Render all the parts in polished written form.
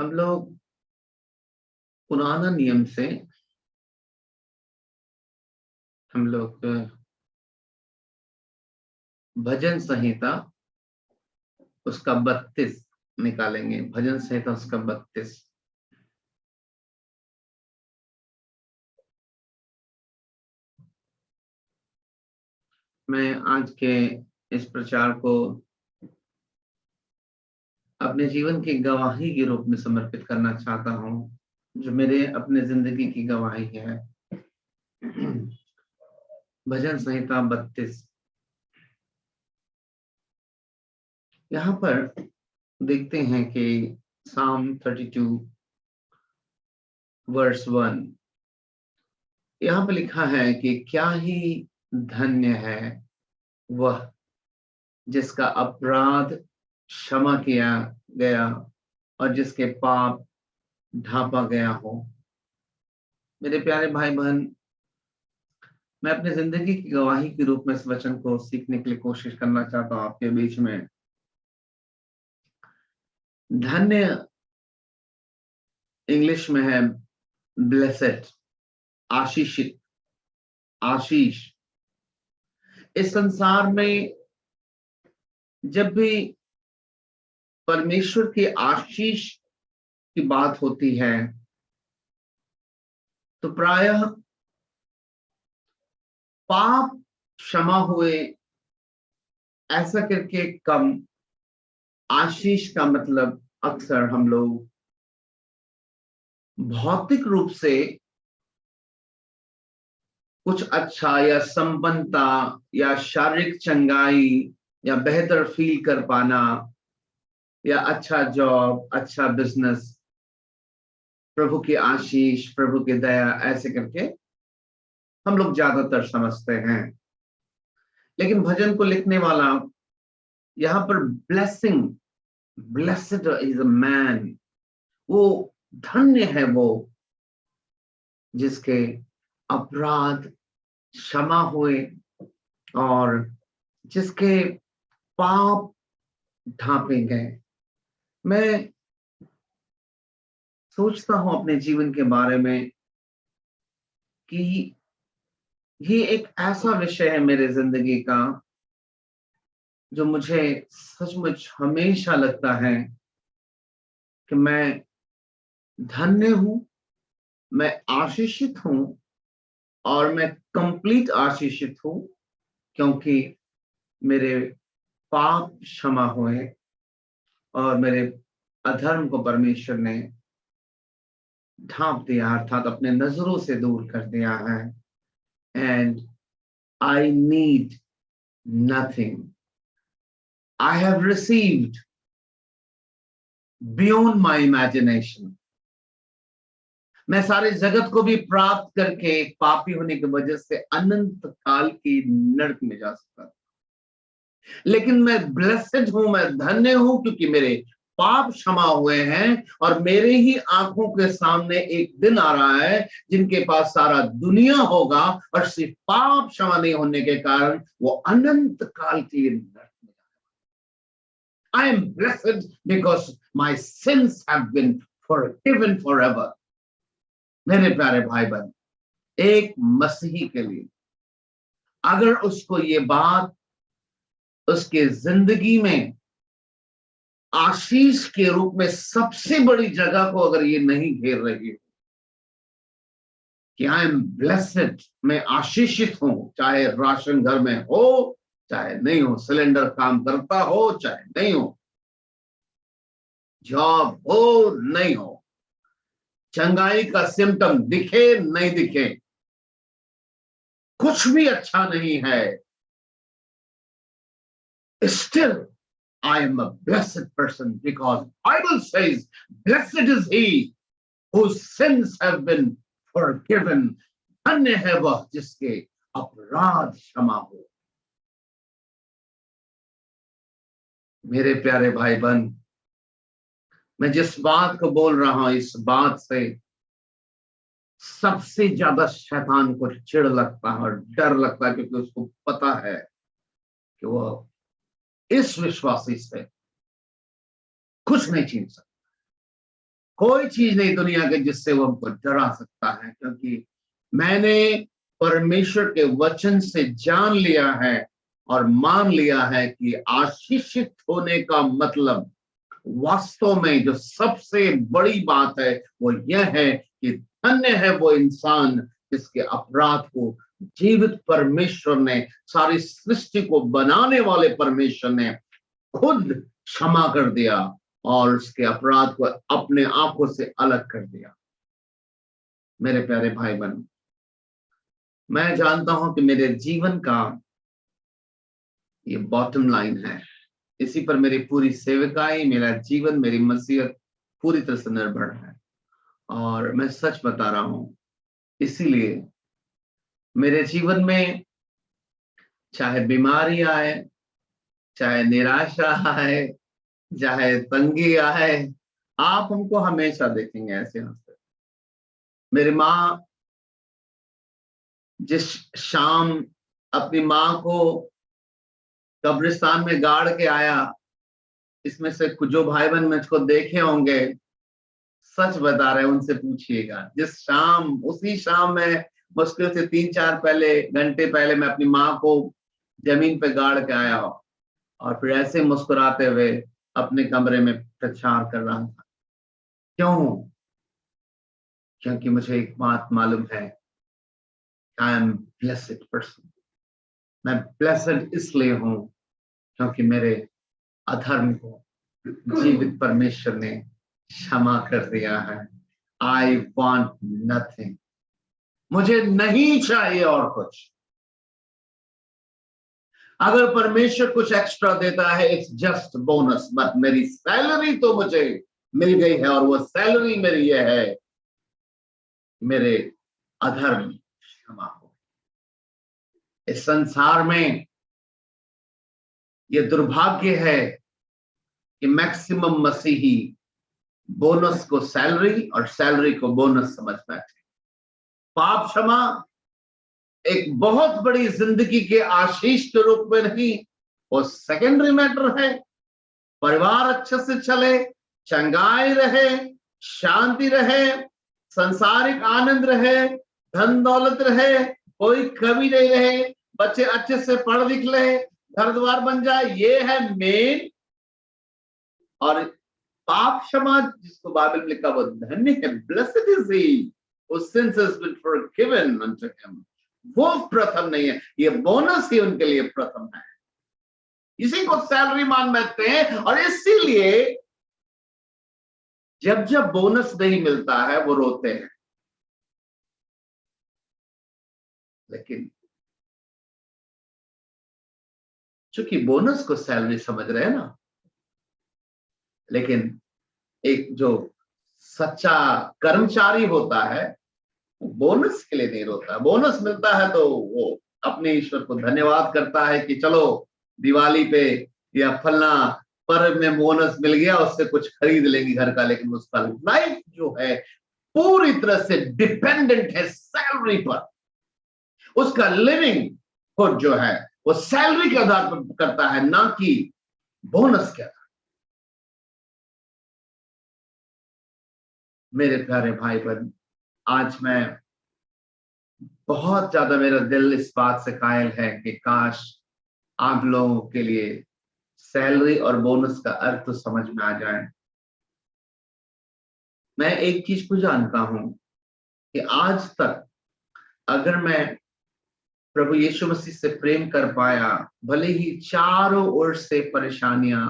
हम लोग पुराना नियम से हम लोग भजन संहिता उसका 32 निकालेंगे। भजन संहिता उसका 32। मैं आज के इस प्रचार को अपने जीवन की गवाही के रूप में समर्पित करना चाहता हूँ, जो मेरे अपने जिंदगी की गवाही है। भजन संहिता 32। यहाँ पर देखते हैं कि साम 32 वर्स 1 यहाँ पर लिखा है कि क्या ही धन्य है वह जिसका अपराध क्षमा किया गया और जिसके पाप ढांपा गया हो। मेरे प्यारे भाई बहन, मैं अपनी जिंदगी की गवाही के रूप में इस वचन को सीखने के लिए कोशिश करना चाहता हूं आपके बीच में। धन्य इंग्लिश में है ब्लेसेड, आशीषित, आशीष। इस संसार में जब भी परमेश्वर की आशीष की बात होती है तो प्रायः पाप क्षमा हुए ऐसा करके कम, आशीष का मतलब अक्सर हम लोग भौतिक रूप से कुछ अच्छा या संपन्नता या शारीरिक चंगाई या बेहतर फील कर पाना या अच्छा जॉब, अच्छा बिजनेस, प्रभु की आशीष, प्रभु की दया, ऐसे करके हम लोग ज्यादातर समझते हैं। लेकिन भजन को लिखने वाला यहाँ पर blessing, blessed is a man, वो धन्य है वो जिसके अपराध क्षमा हुए और जिसके पाप ढांपे गए। मैं सोचता हूं अपने जीवन के बारे में कि ये एक ऐसा विषय है मेरे जिंदगी का जो मुझे सचमुच हमेशा लगता है कि मैं धन्य हूं, मैं आशीषित हूं और मैं कंप्लीट आशीषित हूं क्योंकि मेरे पाप क्षमा हुए और मेरे अधर्म को परमेश्वर ने ढांप दिया, अर्थात अपने नजरों से दूर कर दिया है। And I need nothing, I have received beyond my imagination. मैं सारे जगत को भी प्राप्त करके एक पापी होने की वजह से अनंत काल की नरक में जा सकता, लेकिन मैं ब्लेसेड हूं, मैं धन्य हूं क्योंकि मेरे पाप क्षमा हुए हैं और मेरे ही आंखों के सामने एक दिन आ रहा है जिनके पास सारा दुनिया होगा और सिर्फ पाप क्षमा नहीं होने के कारण वो अनंत काल के लिए नरक में जाएगा। I am blessed because my sins have been forgiven forever. मेरे प्यारे भाई बहन, एक मसीही के लिए अगर उसको ये बात उसके जिंदगी में आशीष के रूप में सबसे बड़ी जगह को अगर ये नहीं घेर रही है कि आई एम ब्लेसेड, मैं आशीषित हूं, चाहे राशन घर में हो चाहे नहीं हो, सिलेंडर काम करता हो चाहे नहीं हो, जॉब हो नहीं हो, चंगाई का सिम्टम दिखे नहीं दिखे, कुछ भी अच्छा नहीं है, still I am a blessed person because Bible says blessed is he whose sins have been forgiven. धन्य है वह जिसके अपराध क्षमा हो। मेरे प्यारे भाई बहन, मैं जिस बात को बोल रहा हूं इस बात से सबसे ज्यादा शैतान को चिढ़ लगता है और डर लगता है क्योंकि उसको पता है कि वो इस विश्वासी से कुछ नहीं छीन सकता, कोई चीज नहीं दुनिया के जिससे वो हमको डरा सकता है, क्योंकि मैंने परमेश्वर के वचन से जान लिया है और मान लिया है कि आशीषित होने का मतलब वास्तव में जो सबसे बड़ी बात है वो यह है कि धन्य है वो इंसान जिसके अपराध को जीवित परमेश्वर ने, सारी सृष्टि को बनाने वाले परमेश्वर ने खुद क्षमा कर दिया और उसके अपराध को अपने आंखों से अलग कर दिया। मेरे प्यारे भाई बहन, मैं जानता हूं कि मेरे जीवन का ये बॉटम लाइन है, इसी पर मेरी पूरी सेवकाई, मेरा जीवन, मेरी मसीहत पूरी तरह से निर्भर है। और मैं सच बता रहा हूं, इसीलिए मेरे जीवन में चाहे बीमारी आए, चाहे निराशा आए, चाहे तंगी आए, आप हमको हमेशा देखेंगे ऐसे हंसते। मेरी माँ जिस शाम अपनी माँ को कब्रिस्तान में गाड़ के आया, इसमें से कुछ जो भाई बहन मुझको देखे होंगे, सच बता रहे हैं, उनसे पूछिएगा। जिस शाम, उसी शाम में मुश्किल से 3-4 घंटे पहले मैं अपनी माँ को जमीन पे गाड़ के आया और फिर ऐसे मुस्कुराते हुए अपने कमरे में प्रचार कर रहा था। क्यों? क्योंकि मुझे एक बात मालूम है, आई एम ब्लेस्ड पर्सन। मैं ब्लेस्ड इसलिए हूं क्योंकि मेरे अधर्म को जीवित परमेश्वर ने क्षमा कर दिया है। आई वॉन्ट नथिंग, मुझे नहीं चाहिए और कुछ। अगर परमेश्वर कुछ एक्स्ट्रा देता है, इट्स जस्ट बोनस, बट मेरी सैलरी तो मुझे मिल गई है, और वो सैलरी मेरी ये है, मेरे अधर्म क्षमा हो। इस संसार में ये दुर्भाग्य है कि मैक्सिमम मसीही बोनस को सैलरी और सैलरी को बोनस समझ बैठे। पाप क्षमा एक बहुत बड़ी जिंदगी के आशीष के रूप में नहीं, वो सेकेंडरी मैटर है। परिवार अच्छे से चले, चंगाई रहे, शांति रहे, संसारिक आनंद रहे, धन दौलत रहे, कोई कमी नहीं रहे, बच्चे अच्छे से पढ़ लिख ले, घर द्वार बन जाए, ये है मेन। और पाप क्षमा जिसको बाइबल में लिखा वो धन्य है, blessed is he whose sins has been forgiven unto him। वो प्रथम नहीं है, ये बोनस ही उनके लिए प्रथम है। इसी को सैलरी मान बैठते हैं, और इसीलिए जब जब बोनस नहीं मिलता है वो रोते हैं। लेकिन चूंकि बोनस को सैलरी समझ रहे हैं ना, लेकिन एक जो सच्चा कर्मचारी होता है बोनस के लिए नहीं रोता। बोनस मिलता है तो वो अपने ईश्वर को धन्यवाद करता है कि चलो दिवाली पे या फलना पर्व में बोनस मिल गया, उससे कुछ खरीद लेंगे घर का। लेकिन उसका लाइफ जो है पूरी तरह से डिपेंडेंट है सैलरी पर। उसका लिविंग खुद जो है वो सैलरी के आधार पर करता है, ना कि बोनस के आधार। मेरे प्यारे भाई बहन, आज मैं बहुत ज्यादा, मेरा दिल इस बात से कायल है कि काश आप लोगों के लिए सैलरी और बोनस का अर्थ तो समझ में आ जाए। मैं एक चीज को जानता हूं कि आज तक अगर मैं प्रभु यीशु मसीह से प्रेम कर पाया, भले ही चारों ओर से परेशानियां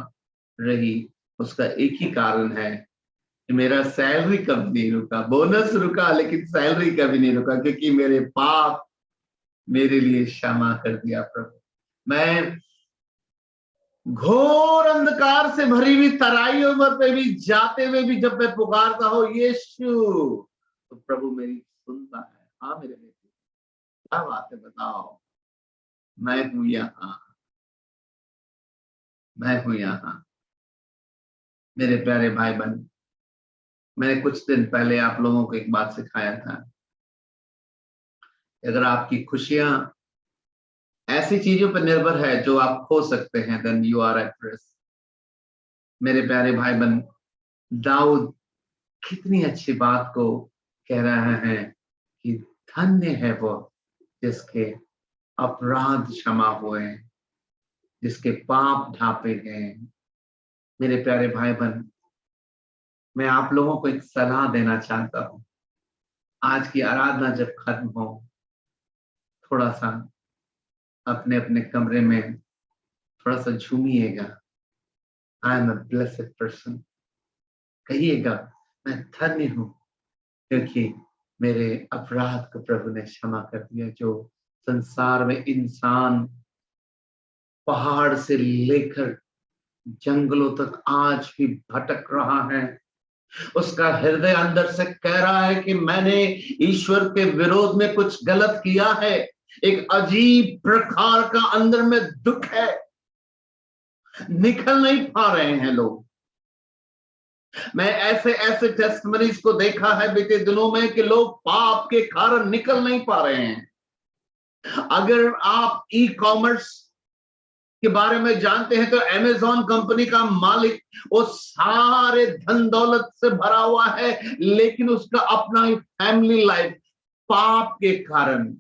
रही, उसका एक ही कारण है कि मेरा सैलरी कभी नहीं रुका। बोनस रुका लेकिन सैलरी कभी नहीं रुका, क्योंकि मेरे पाप मेरे लिए क्षमा कर दिया प्रभु। मैं घोर अंधकार से भरी हुई तराइयों पर भी जाते हुए भी जब मैं पुकारता हूं यीशु, तो प्रभु मेरी सुनता है। हाँ मेरे बेटे, क्या बात है बताओ, मैं हूं यहाँ, मैं हूं यहाँ। मेरे प्यारे भाई बहन, मैंने कुछ दिन पहले आप लोगों को एक बात सिखाया था, अगर आपकी खुशियां ऐसी चीजों पर निर्भर है जो आप खो सकते हैं, then you are at risk. मेरे प्यारे भाई बहन, दाऊद कितनी अच्छी बात को कह रहे हैं कि धन्य है वो जिसके अपराध क्षमा हुए, जिसके पाप ढापे गए। मेरे प्यारे भाई बहन, मैं आप लोगों को एक सलाह देना चाहता हूं। आज की आराधना जब खत्म हो, थोड़ा सा अपने अपने कमरे में थोड़ा सा झूमिएगा। I am a blessed person, कहिएगा मैं धन्य हूं क्योंकि मेरे अपराध को प्रभु ने क्षमा कर दिया। जो संसार में इंसान पहाड़ से लेकर जंगलों तक आज भी भटक रहा है, उसका हृदय अंदर से कह रहा है कि मैंने ईश्वर के विरोध में कुछ गलत किया है। एक अजीब प्रकार का अंदर में दुख है, निकल नहीं पा रहे हैं लोग। मैं ऐसे ऐसे टेस्टमनीज को देखा है बीते दिनों में कि लोग पाप के कारण निकल नहीं पा रहे हैं। अगर आप ई कॉमर्स के बारे में जानते हैं तो अमेज़न कंपनी का मालिक वो सारे धन दौलत से भरा हुआ है, लेकिन उसका अपना ही फैमिली लाइफ पाप के कारण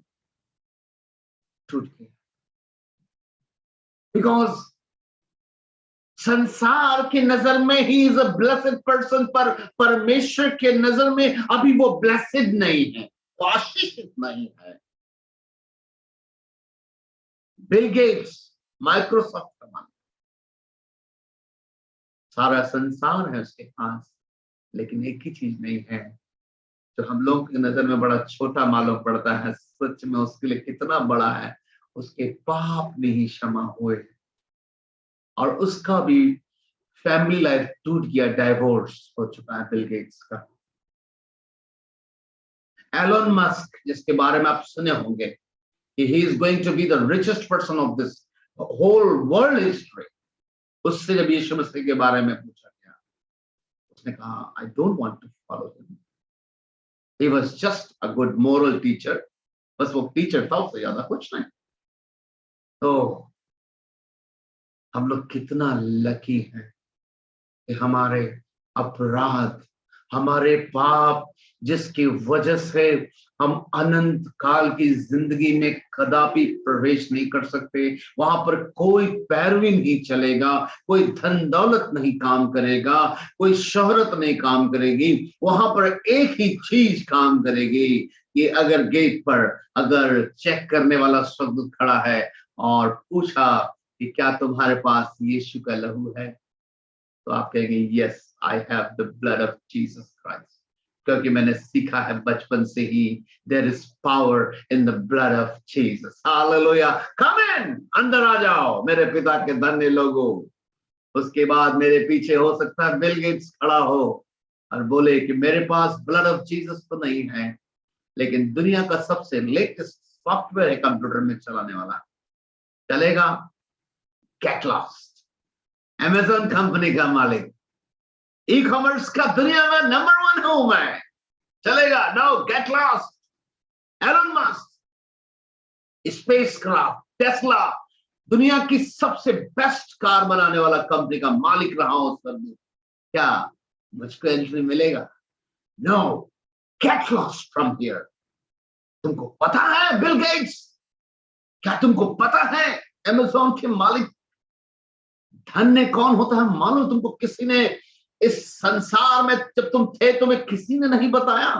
टूट गया। बिकॉज संसार की नजर में ही इज अ ब्लेसेड पर्सन, पर परमेश्वर के नजर में अभी वो ब्लेसेड नहीं है, वो आशीषित नहीं है। बिल गेट्स माइक्रोसॉफ्ट का मालिक, सारा संसार है उसके पास, लेकिन एक ही चीज नहीं है जो हम लोग की नजर में बड़ा छोटा मालूम पड़ता है, सच में उसके लिए कितना बड़ा है। उसके पाप नहीं क्षमा हुए और उसका भी फैमिली लाइफ टूट गया, डाइवोर्स हो चुका है बिल गेट्स का। एलन मस्क, जिसके बारे में आप सुने होंगे कि he is going to be the richest person of this whole world history, उससे जब यीशु मसीह के बारे में पूछा गया, उसने कहा I don't want to follow him, he was just a good moral teacher. बस वो टीचर था, उससे ज्यादा कुछ नहीं। तो हम लोग कितना लकी हैं कि हमारे अपराध, हमारे पाप, जिसकी वजह से हम अनंत काल की जिंदगी में कदापि प्रवेश नहीं कर सकते, वहां पर कोई पैरवी नहीं चलेगा, कोई धन दौलत नहीं काम करेगा, कोई शोहरत नहीं काम करेगी। वहां पर एक ही चीज काम करेगी कि अगर गेट पर अगर चेक करने वाला शब्द खड़ा है और पूछा कि क्या तुम्हारे पास यीशु का लहू है, तो आप कहेंगे yes I have the blood of Jesus Christ, क्योंकि मैंने सीखा है बचपन से ही there is power in the blood of Jesus. Hallelujah, come in, अंदर आ जाओ मेरे पिता के धन्य लोगों। उसके बाद मेरे पीछे हो सकता है बिल गेट्स खड़ा हो और बोले कि मेरे पास ब्लड ऑफ जीसस तो नहीं है, लेकिन दुनिया का सबसे लेटेस्ट सॉफ्टवेयर है कंप्यूटर में चलाने वाला, चलेगा। गेट लॉस्ट, अमेज़न कंपनी का मालिक, ई कॉमर्स का दुनिया में नंबर 1 हूं मैं, चलेगा। No, get lost. Elon Musk, spacecraft, Tesla, दुनिया की सबसे बेस्ट कार बनाने वाला कंपनी का मालिक रहा हूं सर, क्या मुझको एंट्री मिलेगा? No, get lost from here. तुमको पता है बिल गेट्स, क्या तुमको पता है अमेज़न के मालिक धन्य कौन होता है? मानो तुमको किसी ने इस संसार में जब तुम थे तुम्हें किसी ने नहीं बताया।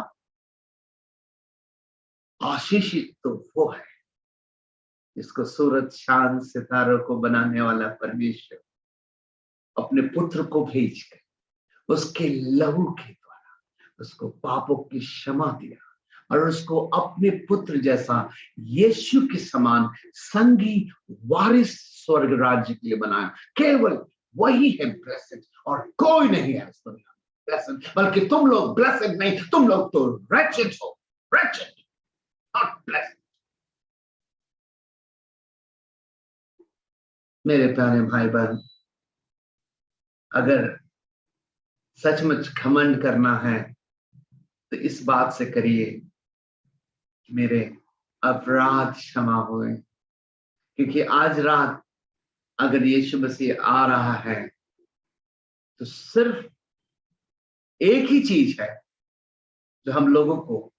आशीषित तो वो है जिसको सूरज चांद सितारों को बनाने वाला परमेश्वर अपने पुत्र को भेजकर उसके लहू के द्वारा उसको पापों की क्षमा दिया और उसको अपने पुत्र जैसा यीशु के समान संगी वारिस स्वर्ग राज्य के लिए बनाया। केवल वही है ब्लेसेड और कोई नहीं है इस दुनिया में ब्लेसेड, बल्कि तुम लोग ब्लेसेड नहीं, तुम लोग तो wretched हो, wretched, not blessed। मेरे प्यारे भाई बहन, अगर सचमुच घमंड करना है तो इस बात से करिए कि मेरे अपराध क्षमा हुए, क्योंकि आज रात अगर यीशु मसीह आ रहा है तो सिर्फ एक ही चीज है जो हम लोगों को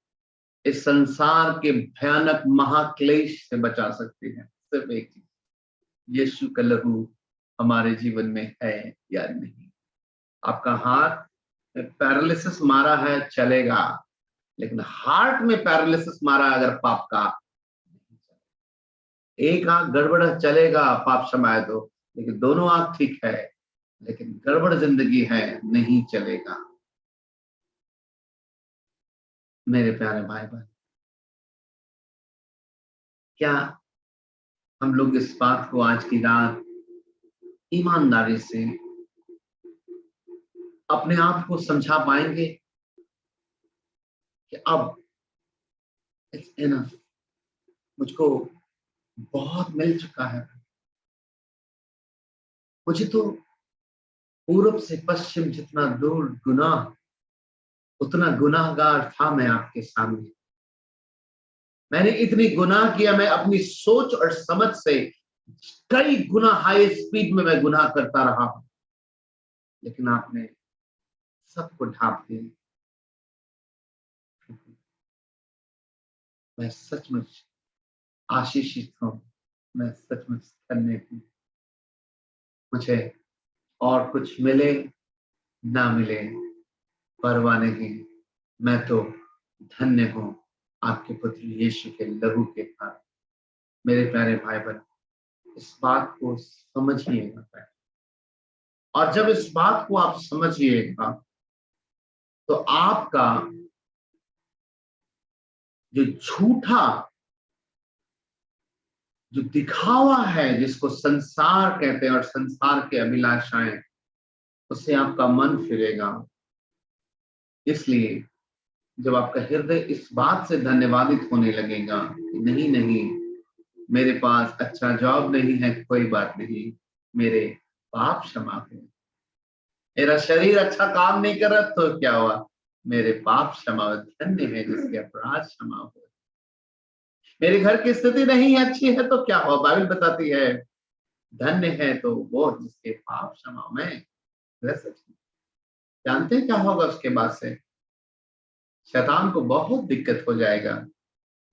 इस संसार के भयानक महाक्लेश से बचा सकती है, सिर्फ एक चीज, यीशु का लहू हमारे जीवन में है या नहीं। आपका हाथ में पैरालिसिस मारा है, चलेगा, लेकिन हार्ट में पैरालिसिस मारा है अगर पाप का, एक आंख गड़बड़ है, चलेगा, पाप क्षमाए दो, लेकिन दोनों आंख ठीक है, लेकिन गड़बड़ जिंदगी है, नहीं चलेगा। मेरे प्यारे भाई बहन, क्या हम लोग इस बात को आज की रात ईमानदारी से अपने आप को समझा पाएंगे कि अब इट्स इनफ, मुझको बहुत मिल चुका है, मुझे तो पूरब से पश्चिम जितना दूर गुनाह, उतना गुनाहगार था मैं आपके सामने। मैंने इतनी गुनाह किया, मैं अपनी सोच और समझ से कई गुना हाई स्पीड में मैं गुनाह करता रहा हूं, लेकिन आपने सबको ढांप दिया। मैं सचमुच आशीषित हूं, मैं सचमुच धन्य हूं। मुझे और कुछ मिले ना मिले परवाह नहीं, मैं तो धन्य हूं आपके पुत्र यीशु के लहू के कारण। मेरे प्यारे भाई बहन, इस बात को समझिएगा, और जब इस बात को आप समझिएगा तो आपका जो झूठा, जो दिखावा है, जिसको संसार कहते हैं और संसार के अभिलाषाएं, उससे आपका मन फिरेगा। इसलिए जब आपका हृदय इस बात से धन्यवादित होने लगेगा कि नहीं नहीं, मेरे पास अच्छा जॉब नहीं है, कोई बात नहीं, मेरे पाप क्षमा हुए। मेरा शरीर अच्छा काम नहीं कर रहा तो क्या हुआ, मेरे पाप क्षमा हुए। धन्य है जिसके अपराध क्षमा हुए। मेरे घर की स्थिति नहीं अच्छी है तो क्या हुआ, बाइबल बताती है धन्य है तो वो जिसके पाप क्षमा हुए। जानते हैं क्या होगा उसके बाद से? शैतान को बहुत दिक्कत हो जाएगा।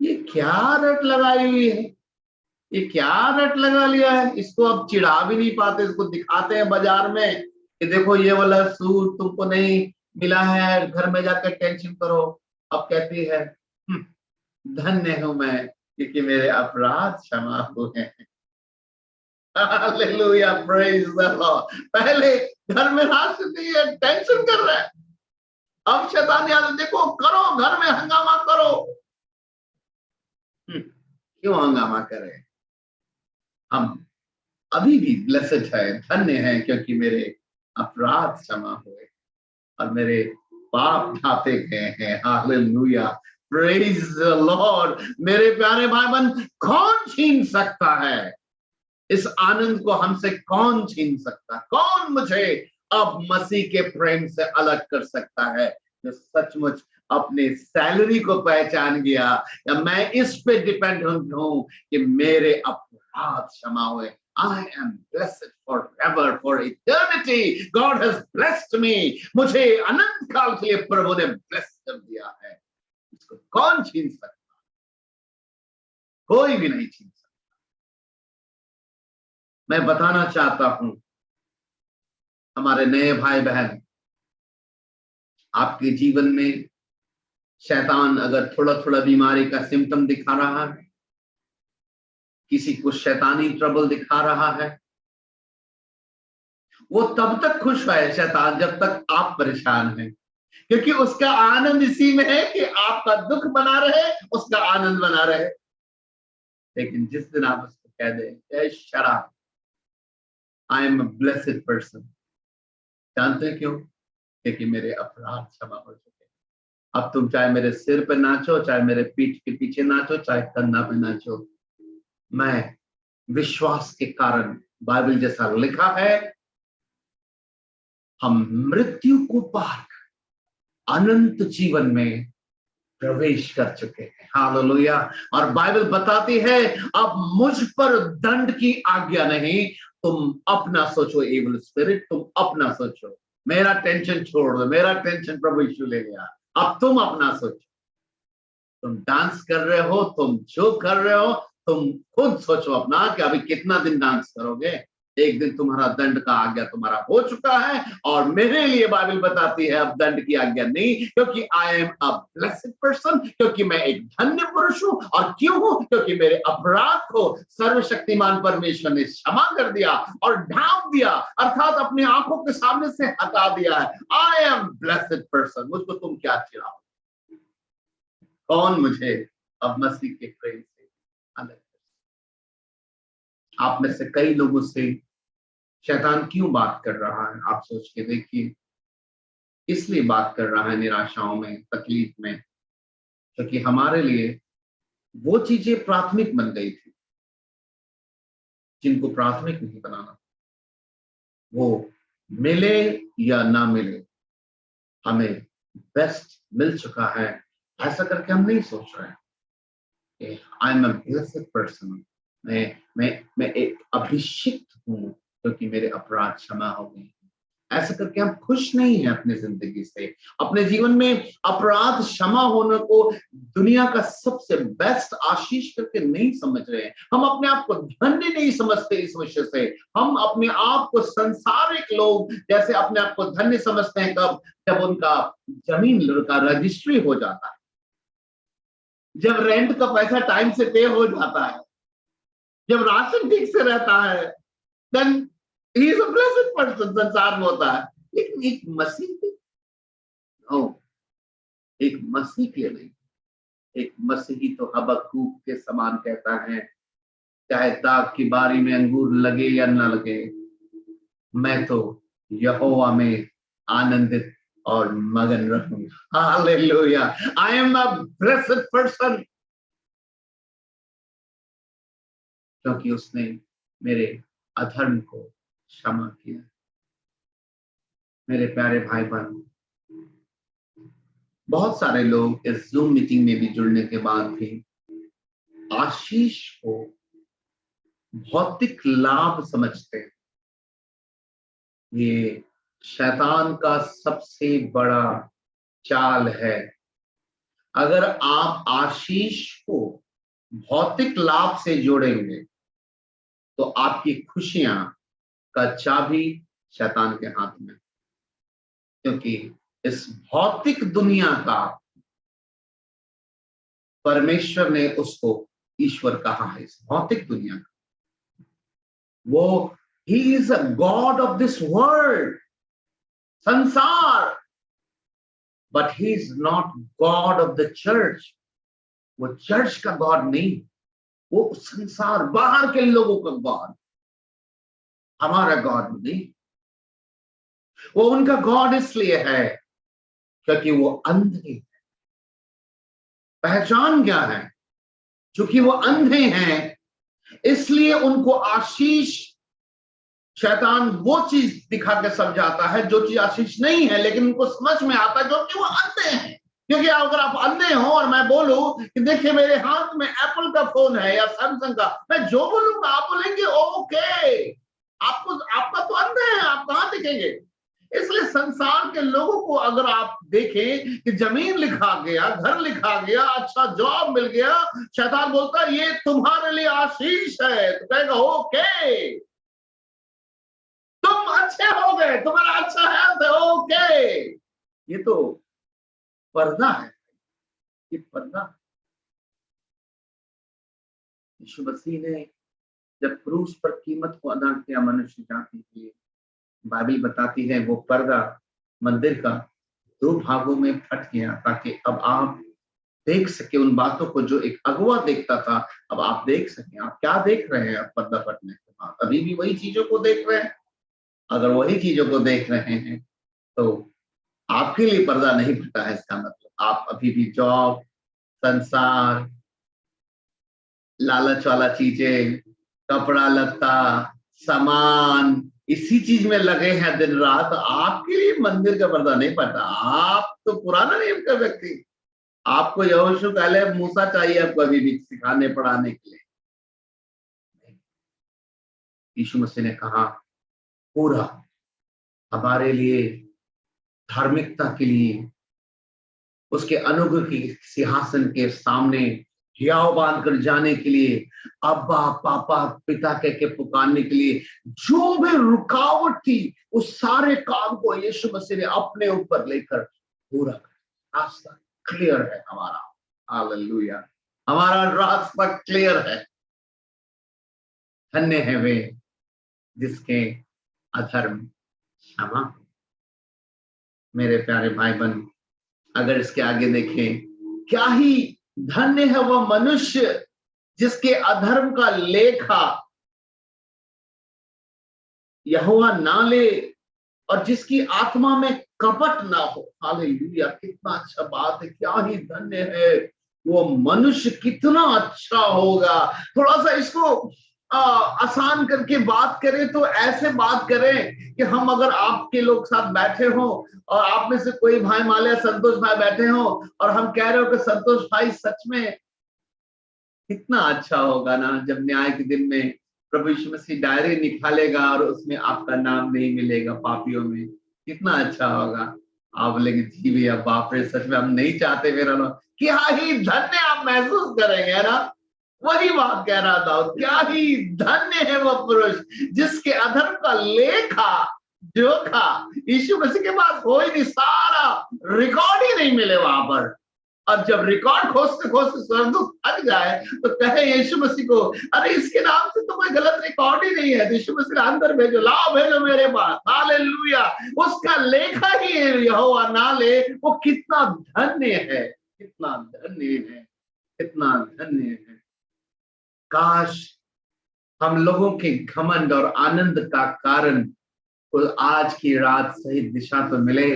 ये क्या रट लगाई हुई है, ये क्या रट लगा लिया है, इसको अब चिढ़ा भी नहीं पाते, इसको दिखाते हैं बाजार में कि देखो ये वाला सूट तुमको नहीं मिला है, घर में जाकर टेंशन करो। अब कहती है धन्य हूं मैं क्योंकि मेरे अपराध क्षमा हुए हैं। Hallelujah, praise the Lord. पहले घर में रास्ते है, टेंशन कर रहा है, अब शैतान याद देखो करो, घर में हंगामा करो। क्यों हंगामा करें? हम अभी भी ब्लेस्ड है, धन्य है, क्योंकि मेरे अपराध क्षमा हुए और मेरे पाप ढांपे गए हैं। Hallelujah, praise the Lord. मेरे प्यारे भाई बहन, कौन छीन सकता है इस आनंद को? हमसे कौन छीन सकता? कौन मुझे अब मसीह के प्रेम से अलग कर सकता है? जो सचमुच अपने सैलरी को पहचान गया, या मैं इस पे डिपेंडेंट हूं कि मेरे अपराध क्षमा हुए। I am blessed forever, for eternity. God has blessed me. मुझे अनंत काल के लिए प्रभु ने ब्लेस कर दिया है। इसको कौन छीन सकता? कोई भी नहीं छीन सकता। मैं बताना चाहता हूं हमारे नए भाई बहन, आपके जीवन में शैतान अगर थोड़ा थोड़ा बीमारी का सिम्टम दिखा रहा है, किसी को शैतानी ट्रबल दिखा रहा है, वो तब तक खुश है शैतान जब तक आप परेशान हैं, क्योंकि उसका आनंद इसी में है कि आपका दुख बना रहे, उसका आनंद बना रहे। लेकिन जिस दिन आप उसको कह दें शराब, आई एम अ ब्लेस्ड पर्सन, जानते हैं क्यों? क्योंकि मेरे अपराध क्षमा हो चुके। अब तुम चाहे मेरे सिर पे नाचो, चाहे मेरे पीठ के पीछे नाचो, चाहे कंधा पे नाचो, मैं विश्वास के कारण, बाइबल जैसा लिखा है, हम मृत्यु को पार अनंत जीवन में प्रवेश कर चुके हैं। हालेलुया। और बाइबल बताती है अब मुझ पर दंड की आज्ञा नहीं, तुम अपना सोचो। एविल स्पिरिट, तुम अपना सोचो, मेरा टेंशन छोड़ दो, मेरा टेंशन प्रभु यीशु ले गया, अब तुम अपना सोचो। तुम डांस कर रहे हो, तुम जो कर रहे हो, तुम खुद सोचो अपना कि अभी कितना दिन डांस करोगे। एक दिन तुम्हारा दंड का आज्ञा तुम्हारा हो चुका है, और मेरे लिए बाइबल बताती है अब दंड की आज्ञा नहीं, क्योंकि आई एम अ ब्लेस्ड पर्सन, क्योंकि मैं एक धन्य पुरुष हूं। और क्यों हूं? क्योंकि मेरे अपराध को सर्वशक्तिमान परमेश्वर ने क्षमा कर दिया और ढांप दिया, अर्थात अपनी आंखों के सामने से हटा दिया है। I am blessed person. मुझको तुम क्या चिढ़ाओ? कौन मुझे अब मसीह के प्रेम से अलग कर? आप में से कई लोगों से शैतान क्यों बात कर रहा है? आप सोच के देखिए। इसलिए बात कर रहा है निराशाओं में, तकलीफ में, क्योंकि हमारे लिए वो चीजें प्राथमिक बन गई थी जिनको प्राथमिक नहीं बनाना। वो मिले या ना मिले, हमें बेस्ट मिल चुका है, ऐसा करके हम नहीं सोच रहे हैं। आई एम अ ब्लेस्ड पर्सन। मैं एक अभिषिक्त हूं, क्योंकि मेरे अपराध क्षमा हो गए। ऐसा करके हम खुश नहीं हैं अपनी जिंदगी से। अपने जीवन में अपराध क्षमा होने को दुनिया का सबसे बेस्ट आशीष करके नहीं समझ रहे हैं। हम अपने आप को धन्य नहीं समझते इस विषय से। हम अपने आप को संसारिक लोग जैसे अपने आप को धन्य समझते हैं कब? जब उनका जमीन का रजिस्ट्री हो जाता है, जब रेंट का पैसा टाइम से पे हो जाता है, जब राशन ठीक से रहता है, then he is a blessed person. संसार में होता है, लेकिन एक मसीह के, ओ, एक मसीह के नहीं। एक मसीही तो हबक्कूक के समान कहता है, चाहे दाग की बारी में अंगूर लगे या न लगे, मैं तो यहोवा में आनंदित और मगन रहूंगा। Hallelujah. I am a blessed person, क्योंकि उसने मेरे अधर्म को क्षमा किया। मेरे प्यारे भाई बहन, बहुत सारे लोग इस जूम मीटिंग में भी जुड़ने के बाद भी आशीष को भौतिक लाभ समझते हैं। ये शैतान का सबसे बड़ा चाल है। अगर आप आशीष को भौतिक लाभ से जोड़ेंगे तो आपकी खुशियां का चाबी शैतान के हाथ में, क्योंकि इस भौतिक दुनिया का परमेश्वर ने उसको ईश्वर कहा है। इस भौतिक दुनिया का वो, he is a god of this world, संसार, but he is not god of the church. वो चर्च का गॉड नहीं, वो संसार बाहर के लोगों का गॉड, हमारा गॉड नहीं। वो उनका गॉड इसलिए है क्योंकि वो अंधे हैं। पहचान क्या है? क्योंकि वो अंधे हैं, इसलिए उनको आशीष शैतान वो चीज दिखा के समझाता है जो चीज आशीष नहीं है, लेकिन उनको समझ में आता है क्योंकि वो अंधे हैं। क्योंकि अगर आप अंधे हो और मैं बोलूं कि देखिए मेरे हाथ में एप्पल का फोन है या सैमसंग का, मैं जो बोलूंगा आप बोलेंगे ओके। आपको, आपका तो अंधे हैं, आप कहां दिखेंगे? इसलिए संसार के लोगों को अगर आप देखें कि जमीन लिखा गया, घर लिखा गया, अच्छा जॉब मिल गया, शैतान बोलता है ये तुम्हारे लिए आशीष है, तो कहेगा ओके, तुम अच्छे हो गए, तुम्हारा अच्छा हेल्थ है, ओके। ये तो पर्दा है, ये पर्दा। यीशु मसीह ने जब क्रूस पर कीमत को अदा किया मनुष्य जाति के लिए, बाइबल बताती है वो पर्दा मंदिर का दो भागों में फट गया, ताकि अब आप देख सके उन बातों को जो एक अगुआ देखता था। अब आप देख सके। आप क्या देख रहे हैं? अब पर्दा फटने के बाद अभी भी वही चीजों को देख रहे हैं? अगर वही चीजों को देख रहे हैं तो आपके लिए पर्दा नहीं फटा है, इसका मतलब आप अभी भी जॉब, संसार, लालच वाला चीजें, कपड़ा लत्ता, सामान, इसी चीज में लगे हैं दिन रात। आपके लिए मंदिर का पर्दा नहीं फटा। आप तो पुराना नियम का व्यक्ति, आपको यहोशू पहले मूसा चाहिए आपको अभी भी सिखाने पढ़ाने के लिए। यीशु मसीह ने कहा पूरा हमारे लिए धार्मिकता के लिए, उसके अनुग्रह की सिंहासन के सामने हियाव बांध कर जाने के लिए, अब्बा पापा पिता कह के पुकारने के लिए जो भी रुकावट थी, उस सारे काम को यीशु मसीह ने अपने ऊपर लेकर पूरा कर, रास्ता क्लियर है हमारा। हालेलुया, हमारा रास्ता क्लियर है। धन्य है वे जिसके अधर्म क्षमा। मेरे प्यारे भाई बहन, अगर इसके आगे देखें, क्या ही धन्य है वह मनुष्य जिसके अधर्म का लेखा यहोवा ना ले और जिसकी आत्मा में कपट ना हो। हालेलुया, कितना अच्छा बात है। क्या ही धन्य है वो मनुष्य, कितना अच्छा होगा। थोड़ा सा इसको आसान करके बात करें तो ऐसे बात करें कि हम अगर आपके लोग साथ बैठे हो और आप में से कोई भाई मान लिया संतोष भाई बैठे हो और हम कह रहे हो कि संतोष भाई सच में कितना अच्छा होगा ना जब न्याय के दिन में प्रभु यीशु मसीह डायरी निकालेगा और उसमें आपका नाम नहीं मिलेगा पापियों में। कितना अच्छा होगा। आप बोलेंगे जी भैया बाप रे, सच में हम नहीं चाहते मेरा नाम। क्या ही धन्य आप महसूस करेंगे, है ना। वही बात कह रहा था, क्या ही धन्य है वह पुरुष जिसके अधर्म का लेखा जोखा यीशु मसीह के पास हो ही नहीं, सारा रिकॉर्ड ही नहीं मिले वहां पर। और जब रिकॉर्ड खोजते खोजते स्वर्गदूत थक जाए तो कहे यीशु मसीह को, अरे इसके नाम से तो कोई गलत रिकॉर्ड ही नहीं है, यीशु मसीह अंदर भेजो, लाओ भेजो मेरे पास। हालेलुया, उसका लेखा ही यहोवा ना ले। वो कितना धन्य है, कितना धन्य है, कितना धन्य है। काश हम लोगों के घमंड और आनंद का कारण को आज की रात सही दिशा तो मिले,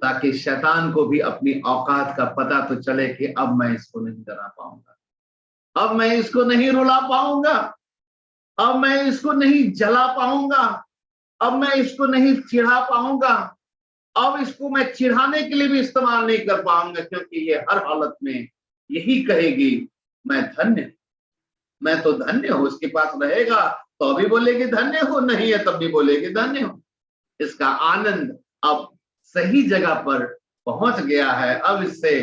ताकि शैतान को भी अपनी औकात का पता तो चले कि अब मैं इसको नहीं डरा पाऊंगा, अब मैं इसको नहीं रुला पाऊंगा, अब मैं इसको नहीं जला पाऊंगा, अब मैं इसको नहीं चिढ़ा पाऊंगा, अब इसको मैं चिढ़ाने के लिए भी इस्तेमाल नहीं कर पाऊंगा, क्योंकि ये हर हालत में यही कहेगी मैं धन्य, मैं तो धन्य हूं। उसके पास रहेगा तो भी बोलेगी धन्य हो, नहीं है तब भी बोलेगी धन्य हो। इसका आनंद अब सही जगह पर पहुंच गया है, अब इससे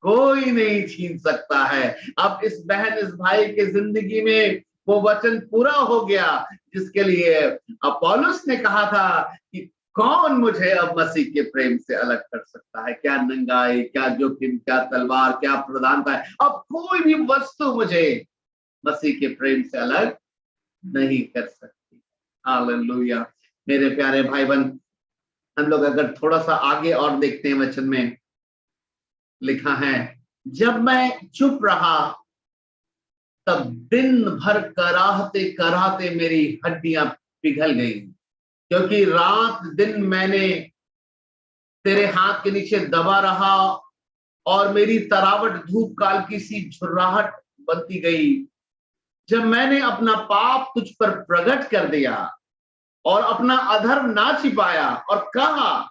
कोई नहीं छीन सकता है। अब इस बहन इस भाई के जिंदगी में वो वचन पूरा हो गया जिसके लिए पौलुस ने कहा था कि कौन मुझे अब मसीह के प्रेम से अलग कर सकता है, क्या नंगाई, क्या जोखिम, क्या तलवार, क्या प्रधानता है, अब कोई भी वस्तु मुझे मसीह के प्रेम से अलग नहीं कर सकती। हालेलुया। मेरे प्यारे भाई बहन, हम लोग अगर थोड़ा सा आगे और देखते हैं, वचन में लिखा है, जब मैं चुप रहा तब दिन भर कराहते कराहते मेरी हड्डियां पिघल गई, क्योंकि रात दिन मैंने तेरे हाथ के नीचे दबा रहा और मेरी तरावट धूप काल की सी झुर्राहट बनती गई। जब मैंने अपना पाप तुझ पर प्रकट कर दिया और अपना अधर्म ना छिपाया और कहा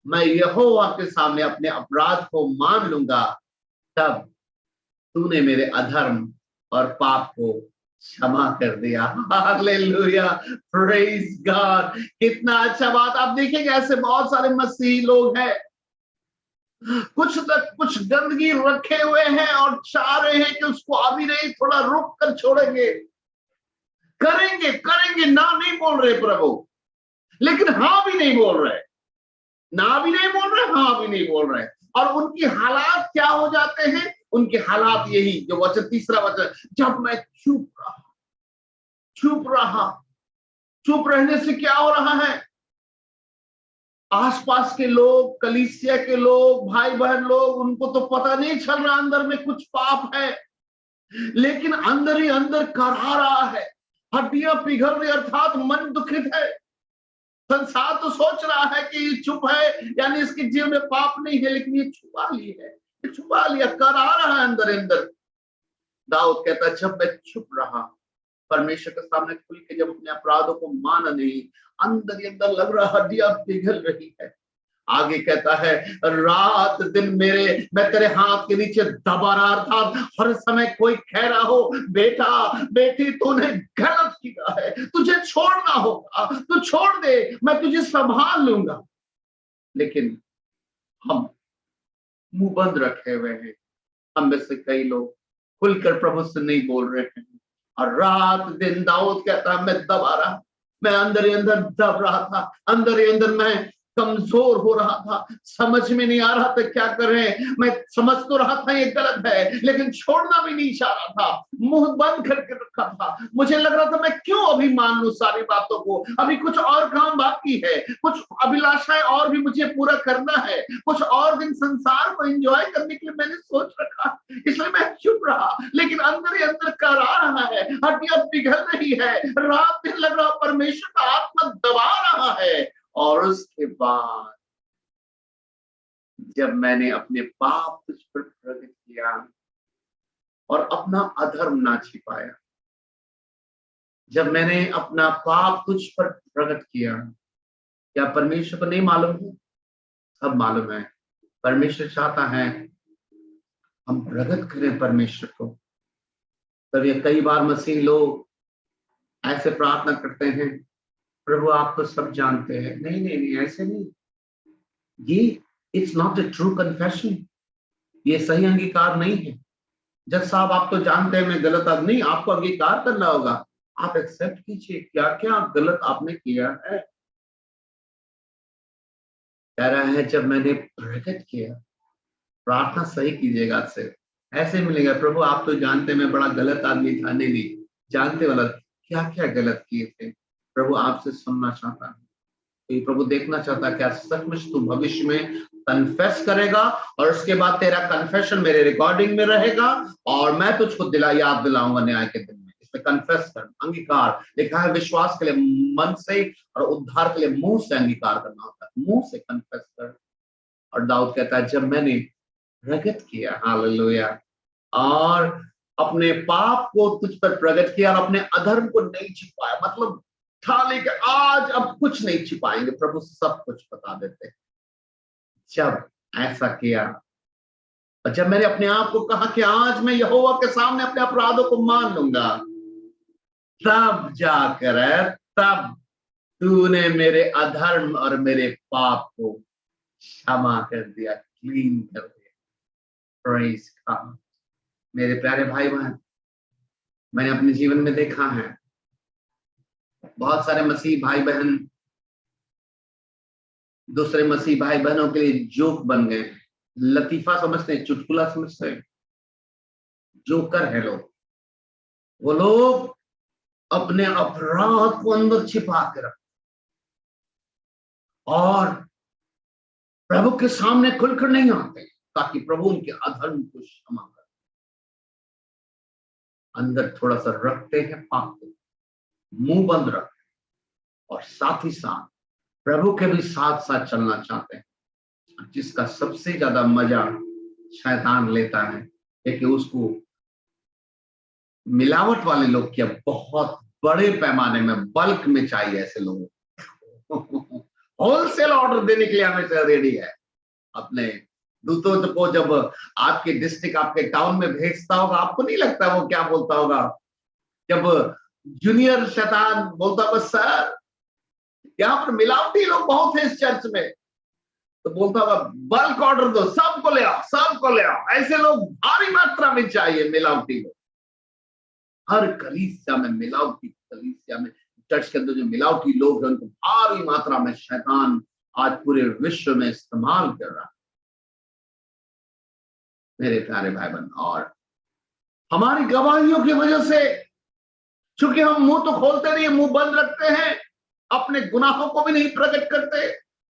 मैं यहोवा के सामने अपने अपराध को मान लूंगा, तब तूने मेरे अधर्म और पाप को क्षमा कर दिया। Hallelujah, praise God. कितना अच्छा बात। आप देखिएगा ऐसे बहुत सारे मसीही लोग हैं, कुछ गंदगी रखे हुए हैं और चाह रहे हैं कि उसको अभी नहीं, थोड़ा रुक कर छोड़ेंगे, करेंगे करेंगे, ना नहीं बोल रहे प्रभु, लेकिन हाँ भी नहीं बोल रहे, ना भी नहीं बोल रहे, हाँ भी नहीं बोल रहे। और उनकी हालात क्या हो जाते हैं, उनके हालात यही जो वचन तीसरा वचन, जब मैं चुप रहा, चुप रहा। चुप रहने से क्या हो रहा है, आसपास के लोग, कलीसिया के लोग, भाई बहन लोग, उनको तो पता नहीं चल रहा अंदर में कुछ पाप है, लेकिन अंदर ही अंदर कराह रहा है, हड्डियां पिघल रही, अर्थात मन दुखित है। संसार तो सोच रहा है कि ये चुप है, यानी इसके जीवन में पाप नहीं है, लेकिन ये छुपा ली है, ये छुपा लिया, करा रहा है अंदर अंदर। दाऊद कहता है जब मैं चुप रहा, परमेश्वर के सामने खुल के जब अपने अपराधों को माना नहीं, अंदर ही अंदर लग रहा हड्डियां पिघल रही है। आगे कहता है रात दिन मैं तेरे हाथ के नीचे दबा रहा था, हर समय कोई कह रहा हो बेटा बेटी तूने गलत किया है, तुझे छोड़ना होगा, तू छोड़ दे, मैं तुझे संभाल लूंगा। लेकिन हम मुंह बंद रखे हुए हैं। हम में से कई लोग खुलकर प्रभु से नहीं बोल रहे हैं। और रात दिन दाऊद कहता है, मैं दबा रहा, मैं अंदर ही अंदर दब रहा था, अंदर ही अंदर मैं कमजोर हो रहा था, समझ में नहीं आ रहा था क्या करें। मैं समझ तो रहा था ये गलत है, लेकिन छोड़ना भी नहीं चाह रहा था, मुंह बंद करके रखा था। मुझे लग रहा था मैं क्यों अभी मान लूं सारी बातों को, अभी कुछ और काम बाकी है, कुछ अभिलाषाएं और भी मुझे पूरा करना है, कुछ और दिन संसार को एंजॉय करने के लिए मैंने सोच रखा, इसलिए मैं चुप रहा। लेकिन अंदर ही अंदर कर आ रहा है, हड्डियां पिघल रही है, रात दिन लग रहा परमेश्वर का आत्मा दबा रहा है। और उसके बाद जब मैंने अपने पाप तुझ पर प्रकट किया और अपना अधर्म ना छिपाया, जब मैंने अपना पाप तुझ पर प्रकट किया, क्या परमेश्वर को नहीं मालूम है? सब मालूम है। परमेश्वर चाहता है हम प्रकट करें परमेश्वर को। तब ये कई बार मसीह लोग ऐसे प्रार्थना करते हैं, प्रभु आप तो सब जानते हैं। नहीं नहीं नहीं, ऐसे नहीं। ये it's not a true confession, ये सही अंगीकार नहीं है। जज साहब आप तो जानते हैं मैं गलत आदमी, नहीं, आपको अंगीकार करना होगा। आप एक्सेप्ट कीजिए क्या क्या गलत आपने किया है। कह रहा है जब मैंने प्रकट किया, प्रार्थना सही कीजिएगा से ऐसे मिलेगा, प्रभु आप तो जानते हैं मैं बड़ा गलत आदमी था। नहीं नहीं, जानते वाला क्या क्या गलत किए थे, प्रभु आपसे सुनना चाहता है। तो प्रभु देखना चाहता है क्या सचमुच तू भविष्य में कन्फेस करेगा, और उसके बाद तेरा कन्फेशन मेरे रिकॉर्डिंग में रहेगा, और मैं तुझको याद दिलाऊंगा न्याय के दिन में। इसमें कन्फेस कर, अंगीकार लिखा है, विश्वास के लिए मन से और उद्धार के लिए मुंह से अंगीकार करना होता है, मुंह से कन्फेस कर। और दाऊद कहता है जब मैंने प्रकट किया, हालेलुया, और अपने पाप को तुझ पर प्रकट किया और अपने अधर्म को नहीं छिपाया, मतलब ठाने के आज अब कुछ नहीं छिपाएंगे, प्रभु सब कुछ बता देते। जब ऐसा किया और जब मैंने अपने आप को कहा कि आज मैं यहोवा के सामने अपने अपराधों को मान लूंगा, तब जाकर है, तब तूने मेरे अधर्म और मेरे पाप को क्षमा कर दिया, क्लीन कर दिया। Praise God. मेरे प्यारे भाई बहन, मैंने अपने जीवन में देखा है बहुत सारे मसीह भाई बहन दूसरे मसीह भाई बहनों के लिए जोक बन गए, लतीफा समझते हैं, चुटकुला समझते हैं, जोकर है लोग। वो लोग अपने अपराध को अंदर छिपा के रखते और प्रभु के सामने खुलकर नहीं आते, ताकि प्रभु उनके अधर्म को क्षमा कर। अंदर थोड़ा सा रखते हैं पाप को, मुंह बंद रखते, और साथ ही साथ प्रभु के भी साथ साथ चलना चाहते हैं, जिसका सबसे ज्यादा मजा शैतान लेता है कि उसको मिलावट वाले लोग क्या बहुत बड़े पैमाने में बल्क में चाहिए। ऐसे लोगों होलसेल ऑर्डर देने के लिए हमेशा रेडी है। अपने दूतों को जब आपके डिस्ट्रिक्ट आपके टाउन में भेजता होगा, आपको नहीं लगता वो क्या बोलता होगा? जब जूनियर शैतान बोलता होगा सर यहाँ पर मिलावटी लोग बहुत है इस चर्च में, तो बोलता होगा बल्क ऑर्डर दो, सबको ले आओ, सबको ले आओ। ऐसे लोग भारी मात्रा में चाहिए, मिलावटी लोग। हर कलीसिया में मिलावटी, कलीसिया में चर्च के अंदर जो मिलावटी लोग हैं उनको भारी मात्रा में शैतान आज पूरे विश्व में इस्तेमाल कर रहा है। मेरे प्यारे भाई बहन, और हमारी गवाहियों की वजह से, चूंकि हम मुंह तो खोलते नहीं, मुंह बंद रखते हैं, अपने गुनाहों को भी नहीं प्रकट करते।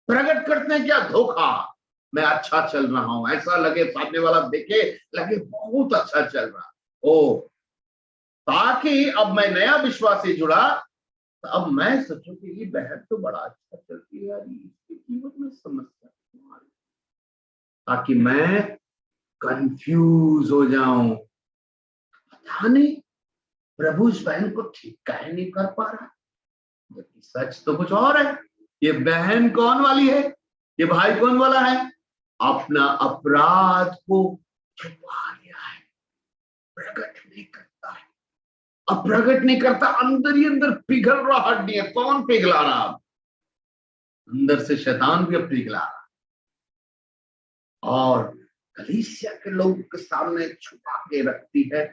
प्रकट करते हैं क्या? धोखा। मैं अच्छा चल रहा हूं, ऐसा लगे सामने वाला देखे, लगे बहुत अच्छा चल रहा। ओ, ताकि अब मैं नया विश्वासी जुड़ा, तो अब मैं सोचूं कि ये बहन तो बड़ा अच्छा चलती है यार, इसके जीवन में समस्या क्यों आ रही? ताकि मैं कंफ्यूज हो जाऊं, पता नहीं प्रभु इस बहन को ठीक काहे नहीं कर पा रहा, जबकि सच तो कुछ और है। ये बहन कौन वाली है, ये भाई कौन वाला है? अपना अपराध को छुपा लिया है, प्रकट नहीं करता है। अब प्रकट नहीं करता, अंदर ही अंदर पिघल रहा हड्डी है। कौन पिघला रहा? अंदर से शैतान भी अब पिघला रहा। और कलीसिया के लोगों के सामने छुपा के रखती है,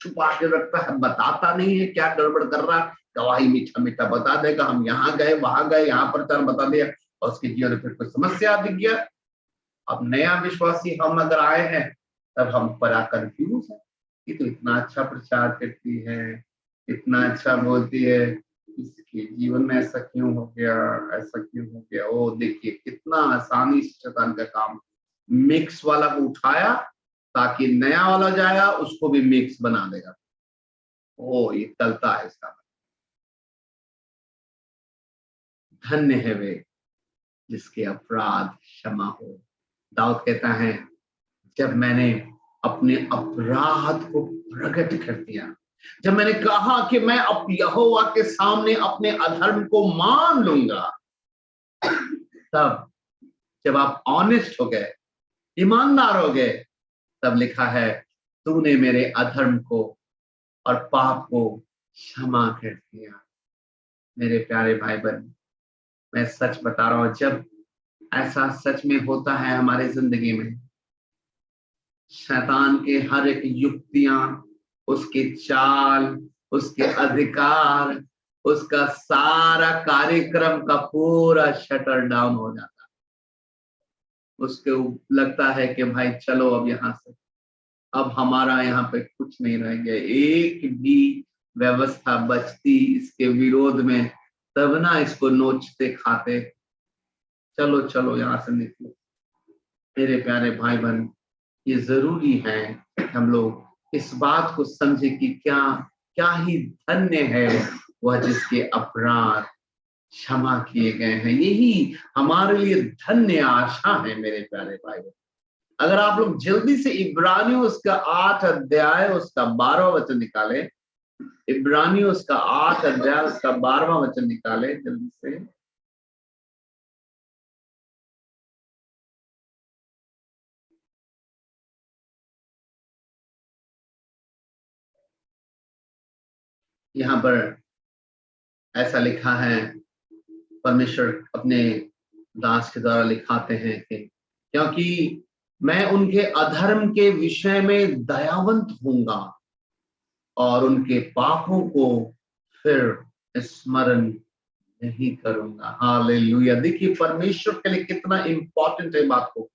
छुपा के रखता है, बताता नहीं है क्या गड़बड़ कर रहा। गवाही मीठा मीठा बता देगा, हम यहाँ गए वहां गए, यहाँ प्रचार बता दिया, और उसके जीवन में फिर कोई समस्या दिख गया। अब नया विश्वासी हम अगर आए हैं तब हम बड़ा कंफ्यूज है कि तो इतना अच्छा प्रचार करती है, इतना अच्छा बोलती है, इसके जीवन में ऐसा क्यों हो गया, ऐसा क्यों हो गया। ओ देखिए कितना आसानी से शैतान का काम, मिक्स वाला को उठाया ताकि नया वाला जाएगा उसको भी मिक्स बना देगा। ओ ये चलता है इसका। धन्य है वे जिसके अपराध क्षमा हो। दाऊद कहता है जब मैंने अपने अपराध को प्रकट कर दिया, जब मैंने कहा कि मैं अब यहोवा के सामने अपने अधर्म को मान लूंगा, तब जब आप ऑनेस्ट हो गए, ईमानदार हो गए, तब लिखा है तूने मेरे अधर्म को और पाप को क्षमा कर दिया। मेरे प्यारे भाई बहन, मैं सच बता रहा हूं, जब ऐसा सच में होता है हमारे जिंदगी में, शैतान के हर एक युक्तियां, उसके चाल, उसके अधिकार, उसका सारा कार्यक्रम का पूरा शटर डाउन हो जाता है। उसके लगता है कि भाई चलो अब यहाँ से, अब हमारा यहाँ पे कुछ नहीं रह गया, एक भी व्यवस्था बचती इसके विरोध में, तब ना इसको नोचते खाते, चलो चलो यहाँ से निकलो। मेरे प्यारे भाई बहन, ये जरूरी है कि हम लोग इस बात को समझे कि क्या क्या ही धन्य है वह जिसके अपराध क्षमा किए गए हैं। यही हमारे लिए धन्य आशा है मेरे प्यारे भाई बहन। अगर आप लोग जल्दी से इब्रानियों उसका 8 अध्याय उसका 12वां वचन निकाले, इब्रानियों उसका 8 अध्याय उसका 12वां वचन निकाले जल्दी से। यहाँ पर ऐसा लिखा है, परमेश्वर अपने दास के द्वारा लिखाते हैं कि क्योंकि मैं उनके अधर्म के विषय में दयावंत होऊंगा और उनके पापों को फिर स्मरण नहीं करूंगा। हालेलुया। देखिए परमेश्वर के लिए कितना इंपॉर्टेंट है बात को।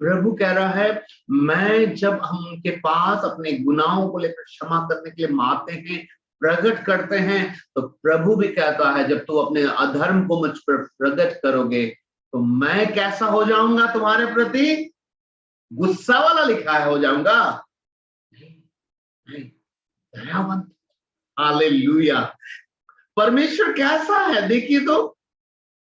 प्रभु कह रहा है मैं जब हम उनके पास अपने गुनाहों को लेकर क्षमा करने के लिए आते हैं, प्रकट करते हैं, तो प्रभु भी कहता है जब तू अपने अधर्म को मुझ पर प्रकट करोगे तो मैं कैसा हो जाऊंगा तुम्हारे प्रति, गुस्सा वाला लिखा है हो जाऊंगा, नहीं, नहीं, दयावंत। हालेलुया। परमेश्वर कैसा है देखिए तो।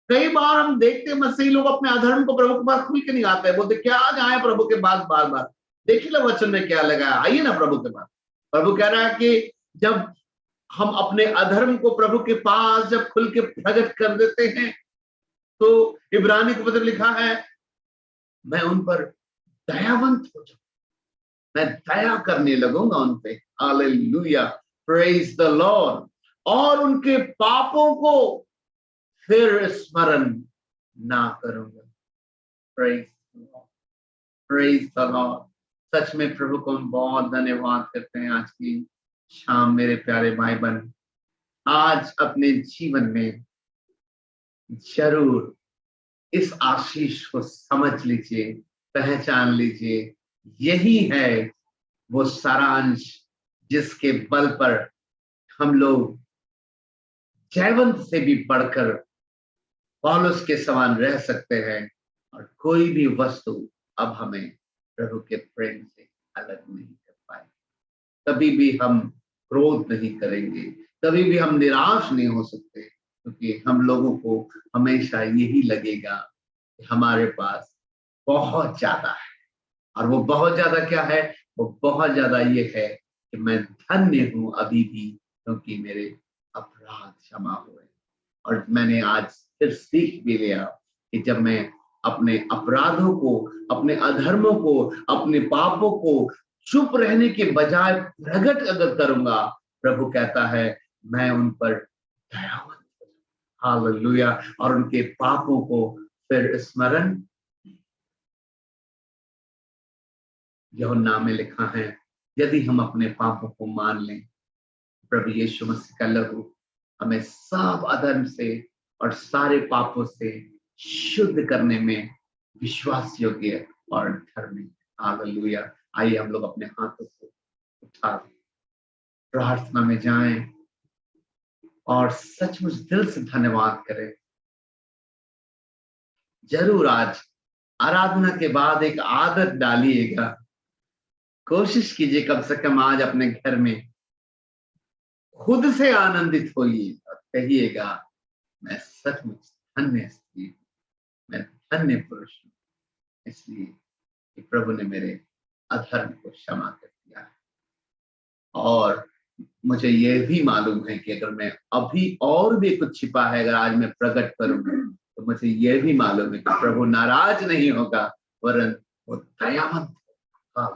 कई बार हम देखते हैं मसीही लोग अपने अधर्म को प्रभु के पास खुल के नहीं आते हैं, बोलते क्या जाए प्रभु के पास बार बार। देखिए ना वचन में क्या लगा है, आइए ना प्रभु के पास। प्रभु कह रहा है कि जब हम अपने अधर्म को प्रभु के पास जब खुल के प्रकट कर देते हैं, तो इब्रानी के पत्र लिखा है मैं उन पर दयावंत हो जाऊं, मैं दया करने लगूंगा उन पे। Hallelujah, praise the lord. और उनके पापों को फिर स्मरण ना करूंगा। Praise praise the lord. सच में प्रभु को हम बहुत धन्यवाद करते हैं आज की शाम। मेरे प्यारे भाई बहन, आज अपने जीवन में जरूर इस आशीष को समझ लीजिए, पहचान लीजिए। यही है वो सारांश जिसके बल पर हम लोग जयवंत से भी बढ़कर पौलुस के समान रह सकते हैं, और कोई भी वस्तु अब हमें प्रभु के प्रेम से अलग नहीं कर पाए। कभी भी हम क्रोध नहीं करेंगे, कभी भी हम निराश नहीं हो सकते, क्योंकि हम लोगों को हमेशा यही लगेगा कि हमारे पास बहुत ज्यादा है। और वो बहुत ज्यादा क्या है, वो बहुत ज्यादा ये है कि मैं धन्य हूं अभी भी, क्योंकि मेरे अपराध क्षमा हुए। और मैंने आज फिर सीख भी लिया कि जब मैं अपने अपराधों को, अपने अधर्मों को, अपने पापों को चुप रहने के बजाय प्रकट अगर करूंगा, प्रभु कहता है मैं उन पर दयावंत। हालेलुया। और उनके पापों को फिर स्मरण यूहन्ना में लिखा है, यदि हम अपने पापों को मान लें, प्रभु यीशु मसीह का लहू हमें सब अधर्म से और सारे पापों से शुद्ध करने में विश्वास योग्य और धर्मी। हालेलुया। आइए हम लोग अपने हाथों को उठा प्रार्थना में जाएं और सचमुच दिल से धन्यवाद करें। जरूर आज आराधना के बाद एक आदत डालिएगा, कोशिश कीजिए कम से कम आज अपने घर में खुद से आनंदित होइए और कहिएगा, मैं सचमुच धन्य स्त्री हूं, मैं धन्य पुरुष हूं, इसलिए कि प्रभु ने मेरे अधर्म को क्षमा कर दिया है। और मुझे यह भी मालूम है कि अगर मैं अभी और भी कुछ छिपा है, अगर आज मैं प्रकट करूं, तो मुझे यह भी मालूम है कि प्रभु नाराज नहीं होगा, वरन वो दयामंद होगा।